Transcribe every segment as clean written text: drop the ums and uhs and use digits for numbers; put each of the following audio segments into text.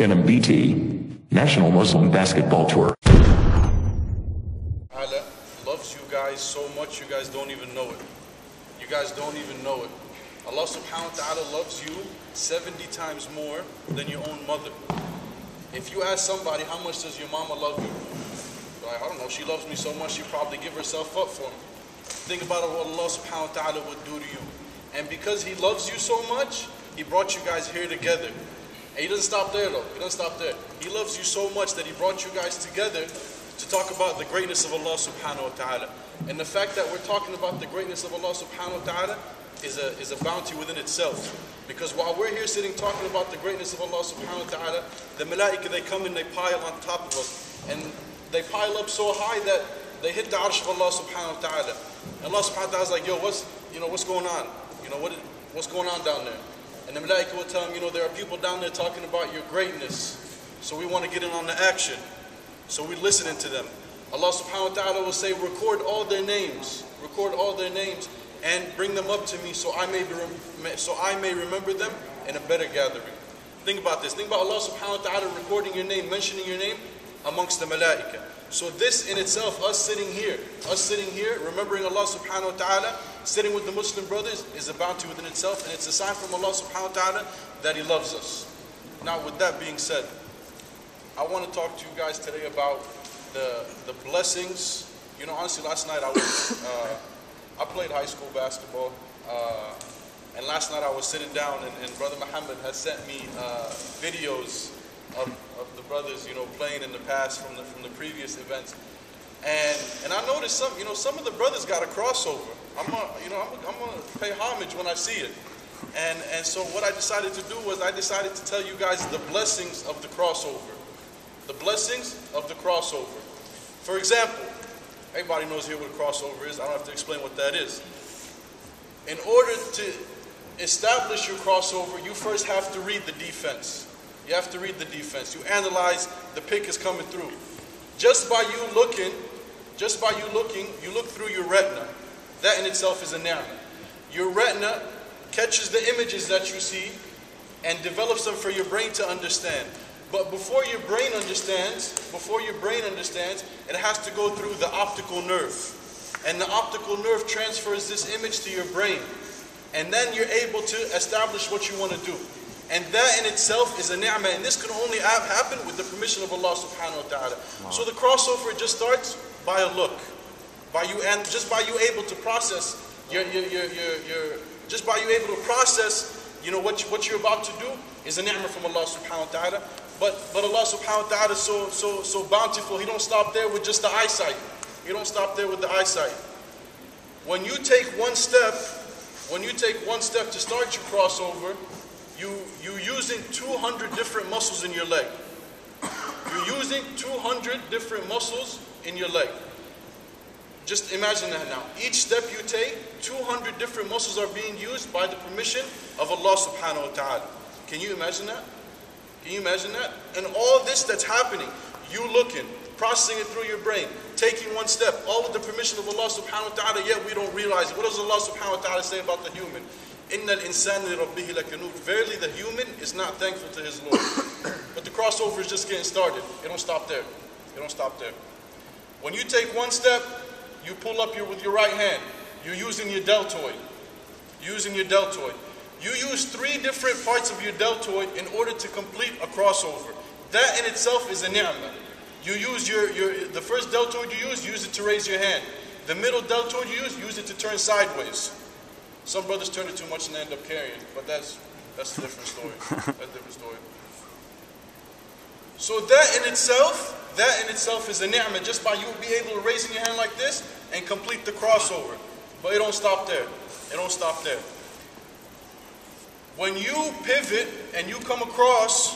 NMBT, National Muslim Basketball Tour. Allah loves you guys so much you guys don't even know it. You guys don't even know it. Allah subhanahu wa ta'ala loves you 70 times more than your own mother. If you ask somebody, how much does your mama love you? Like, I don't know, she loves me so much she probably give herself up for me. Think about what Allah subhanahu wa ta'ala would do to you. And because He loves you so much, He brought you guys here together. And He doesn't stop there though, He doesn't stop there. He loves you so much that He brought you guys together to talk about the greatness of Allah subhanahu wa ta'ala. And the fact that we're talking about the greatness of Allah subhanahu wa ta'ala is a bounty within itself. Because while we're here sitting talking about the greatness of Allah subhanahu wa ta'ala, the malaika, they come and they pile on top of us. And they pile up so high that they hit the arsh of Allah subhanahu wa ta'ala. And Allah subhanahu wa ta'ala is like, yo, what's going on? What's going on down there? And the malaika will tell him, there are people down there talking about your greatness. So we want to get in on the action. So we're listening to them. Allah subhanahu wa ta'ala will say, record all their names, and bring them up to me so I may remember them in a better gathering. Think about this. Think about Allah subhanahu wa ta'ala recording your name, mentioning your name amongst the malaika. So this in itself, us sitting here, remembering Allah subhanahu wa ta'ala, sitting with the Muslim brothers, is a bounty within itself, and it's a sign from Allah subhanahu wa ta'ala that He loves us. Now with that being said, I want to talk to you guys today about the blessings. Honestly, last night I played high school basketball, and last night I was sitting down, and Brother Muhammad had sent me videos of the brothers, playing in the past from the previous events, and I noticed some of the brothers got a crossover. I'm gonna pay homage when I see it, and so what I decided to do was I decided to tell you guys the blessings of the crossover. The blessings of the crossover. For example, everybody knows here what a crossover is. I don't have to explain what that is. In order to establish your crossover, you first have to read the defense. You have to read the defense. You analyze the pick is coming through. Just by you looking, you look through your retina. That in itself is a ni'mah. Your retina catches the images that you see and develops them for your brain to understand. But before your brain understands, it has to go through the optical nerve. And the optical nerve transfers this image to your brain. And then you're able to establish what you want to do. And that in itself is a ni'mah. And this can only happen with the permission of Allah subhanahu wa ta'ala. Wow. So the crossover just starts by a look. Just by you able to process what you're about to do is a ni'mah from Allah subhanahu wa ta'ala. But Allah subhanahu wa ta'ala is so bountiful, He don't stop there with just the eyesight. He don't stop there with the eyesight. When you take one step to start your crossover, you're using 200 different muscles in your leg. You're using 200 different muscles in your leg. Just imagine that now. Each step you take, 200 different muscles are being used by the permission of Allah subhanahu wa ta'ala. Can you imagine that? Can you imagine that? And all this that's happening, you looking, processing it through your brain, taking one step, all with the permission of Allah subhanahu wa ta'ala, yet we don't realize it. What does Allah subhanahu wa ta'ala say about the human? إِنَّ الْإِنسَانَ لِرَبِّهِ لَكَنُودٌ. Verily the human is not thankful to his Lord. But the crossover is just getting started. It don't stop there. It don't stop there. When you take one step, you pull up with your right hand. You're using your deltoid. You use 3 different parts of your deltoid in order to complete a crossover. That in itself is a ni'mah. You use the first deltoid you use it to raise your hand. The middle deltoid you use it to turn sideways. Some brothers turn it too much and end up carrying, but that's a different story. So that in itself is a ni'mah, just by you be able to raise your hand like this and complete the crossover. But it don't stop there. When you pivot and come across,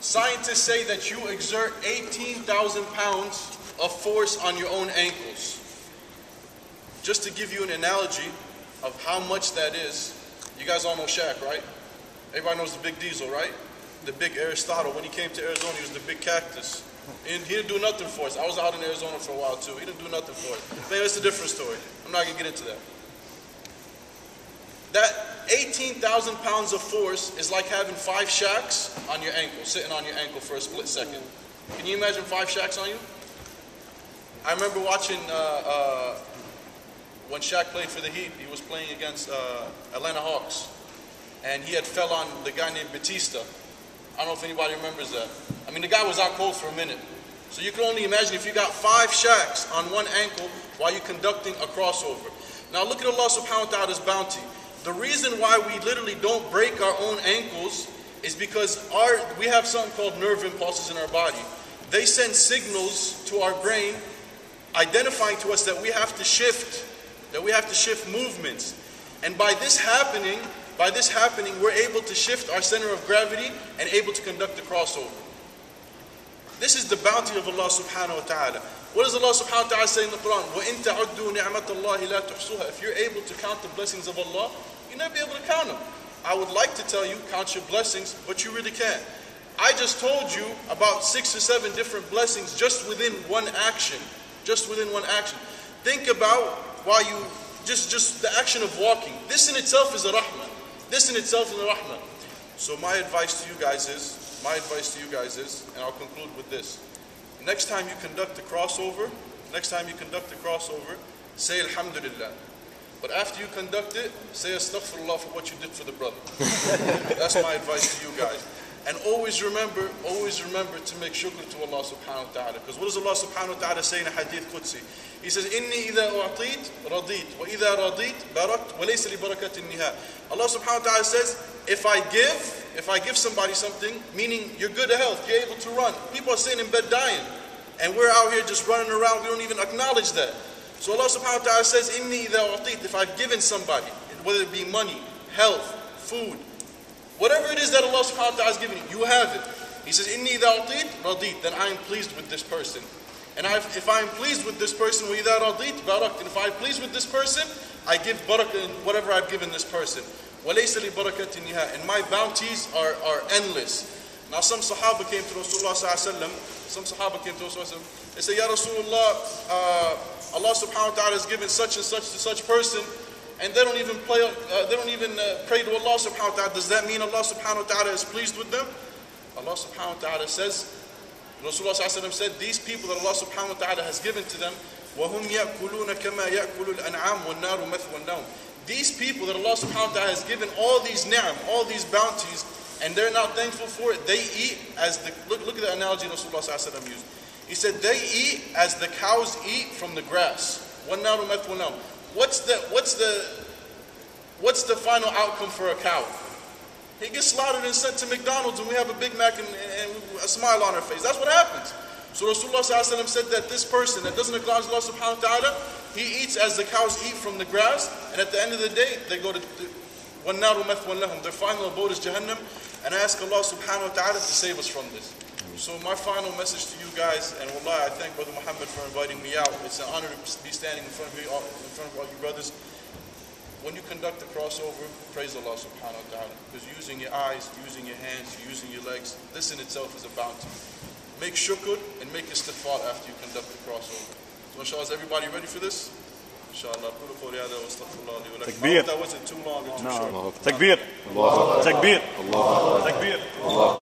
scientists say that you exert 18,000 pounds of force on your own ankles. Just to give you an analogy of how much that is, you guys all know Shaq, right? Everybody knows the big diesel, right? The big Aristotle. When he came to Arizona, he was the big cactus. And he didn't do nothing for us. I was out in Arizona for a while too. He didn't do nothing for us. But that's a different story. I'm not going to get into that. 18,000 pounds of force is like having 5 shacks on your ankle, sitting on your ankle for a split second. Can you imagine 5 shacks on you? I remember watching when Shaq played for the Heat, he was playing against Atlanta Hawks. And he had fell on the guy named Batista. I don't know if anybody remembers that. I mean, the guy was out cold for a minute. So you can only imagine if you got 5 shacks on one ankle while you're conducting a crossover. Now look at Allah subhanahu wa ta'ala's bounty. The reason why we literally don't break our own ankles is because we have something called nerve impulses in our body. They send signals to our brain identifying to us that we have to shift movements. And by this happening, we're able to shift our center of gravity and able to conduct the crossover. This is the bounty of Allah subhanahu wa ta'ala. What does Allah subhanahu wa ta'ala say in the Quran? وَإِن تَعُدُّوا نِعْمَةَ اللَّهِ لَا تُحْصُوهَا. If you're able to count the blessings of Allah, you'll never be able to count them. I would like to tell you, count your blessings, but you really can't. I just told you about 6 or 7 different blessings just within one action. Just within one action. Think about while you, just the action of walking. This in itself is a rahmah. This in itself is a rahmah. So my advice to you guys is, and I'll conclude with this. Next time you conduct a crossover, say Alhamdulillah. But after you conduct it, say Astaghfirullah for what you did for the brother. That's my advice to you guys. And always remember to make shukr to Allah subhanahu wa ta'ala. Because what does Allah subhanahu wa ta'ala say in a hadith Qudsi? He says, Inni idha u'atit, radit, wa idha radit, barakt, wa laysa li barakat niha. Allah subhanahu wa ta'ala says, if I give somebody something, meaning you're good to health, you're able to run. People are sitting in bed dying. And we're out here just running around, we don't even acknowledge that. So Allah subhanahu wa ta'ala says, Inni idha u'atit, if I've given somebody, whether it be money, health, food, whatever it is that Allah subhanahu wa ta'ala has given you, you have it. He says, Inni idha u'tit, radit, then I am pleased with this person. And if I am pleased with this person, wa idha radit, barakt, and if I am pleased with this person, I give barakah in whatever I've given this person. Wa laysa li barakatin niha, and my bounties are endless. Now some Sahaba came to Rasulullah sallallahu alaihi wasallam. They say, Ya Rasulullah, Allah subhanahu wa ta'ala has given such and such to such person, and they don't even pray to Allah subhanahu wa ta'ala. Does that mean Allah subhanahu wa ta'ala is pleased with them? Allah subhanahu wa ta'ala says, Rasulullah sallallahu alaihi wasallam said, these people that Allah subhanahu wa ta'ala has given to them, وَهُمْ يَأْكُلُونَ كَمَا يَأْكُلُ الْأَنْعَامُ وَالنَّارُ مَثْوًى لَهُمْ. These people that Allah subhanahu wa ta'ala has given all these ni'am, all these bounties, and they're not thankful for it, they eat as the, look at the analogy Rasulullah sallallahu alaihi wasallam used. He said, they eat as the cows eat from the grass. وَالنَّارُ مَثْوًى لَهُم. What's the final outcome for a cow? He gets slaughtered and sent to McDonald's and we have a Big Mac and a smile on our face. That's what happens. So Rasulullah sallallahu alaihi wasallam said that this person that doesn't acknowledge Allah subhanahu wa ta'ala, he eats as the cows eat from the grass, and at the end of the day, they go to وَالنَّارُ مَثْوًى لَهُم. Their final abode is Jahannam, and I ask Allah subhanahu wa ta'ala to save us from this. So my final message to you guys, and wallahi, I thank Brother Muhammad for inviting me out. It's an honor to be standing in front of all you brothers. When you conduct the crossover, praise Allah subhanahu wa ta'ala. Because using your eyes, using your hands, using your legs, this in itself is a bounty. Make shukr and make istighfar after you conduct the crossover. So inshallah, is everybody ready for this? Inshallah. Takbir. That wasn't too long or too short. Takbir. Takbir. Takbir.